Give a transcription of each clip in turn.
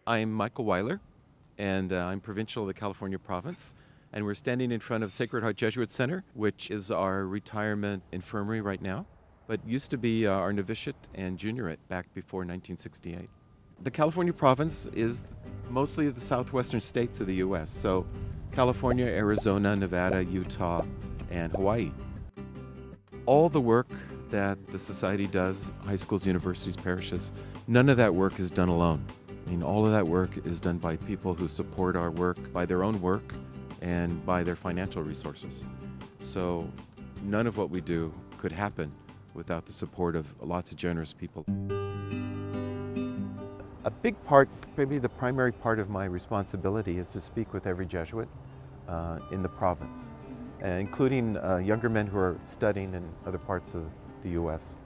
I'm Michael Weiler, and I'm Provincial of the California Province. And we're standing in front of Sacred Heart Jesuit Center, which is our retirement infirmary right now, but used to be our novitiate and juniorate back before 1968. The California Province is mostly the southwestern states of the U.S., so California, Arizona, Nevada, Utah, and Hawaii. All the work that the Society does, high schools, universities, parishes, none of that work is done alone. I mean, all of that work is done by people who support our work by their own work and by their financial resources. So none of what we do could happen without the support of lots of generous people. A big part, maybe the primary part of my responsibility is to speak with every Jesuit in the province, including younger men who are studying in other parts of the U.S.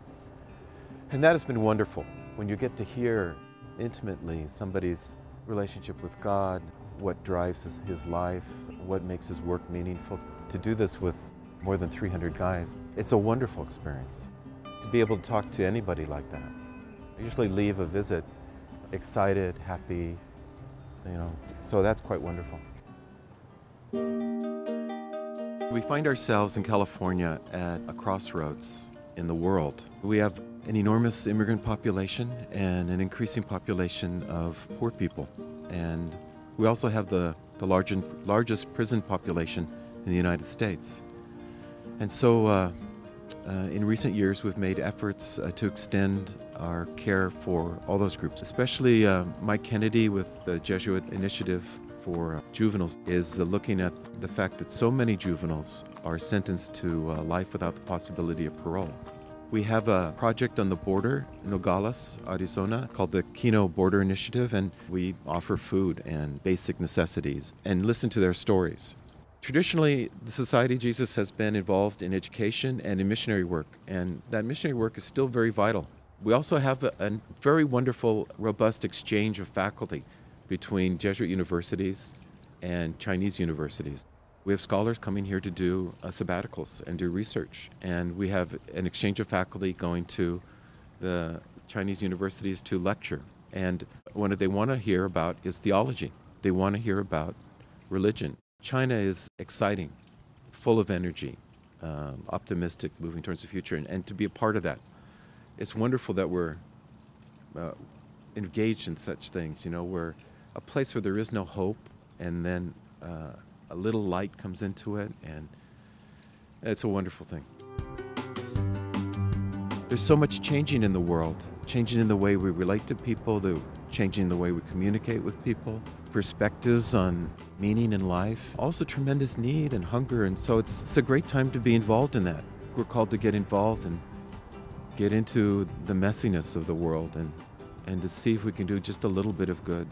And that has been wonderful when you get to hear intimately somebody's relationship with God, what drives his life, what makes his work meaningful. To do this with more than 300 guys, it's a wonderful experience. To be able to talk to anybody like that. I usually leave a visit excited, happy, so that's quite wonderful. We find ourselves in California at a crossroads in the world. We have an enormous immigrant population and an increasing population of poor people. And we also have the largest prison population in the United States. And so in recent years, we've made efforts to extend our care for all those groups, especially Mike Kennedy with the Jesuit Initiative for Juveniles is looking at the fact that so many juveniles are sentenced to life without the possibility of parole. We have a project on the border in Nogales, Arizona, called the Kino Border Initiative, and we offer food and basic necessities and listen to their stories. Traditionally, the Society of Jesus has been involved in education and in missionary work, and that missionary work is still very vital. We also have a very wonderful, robust exchange of faculty between Jesuit universities and Chinese universities. We have scholars coming here to do sabbaticals and do research, and we have an exchange of faculty going to the Chinese universities to lecture. And what they want to hear about is theology. They want to hear about religion. China is exciting, full of energy, optimistic, moving towards the future, and to be a part of that. It's wonderful that we're engaged in such things. We're a place where there is no hope, and then a little light comes into it, and it's a wonderful thing. There's so much changing in the world, changing in the way we relate to people, changing the way we communicate with people, perspectives on meaning in life, also tremendous need and hunger, and so it's a great time to be involved in that. We're called to get involved and get into the messiness of the world and to see if we can do just a little bit of good.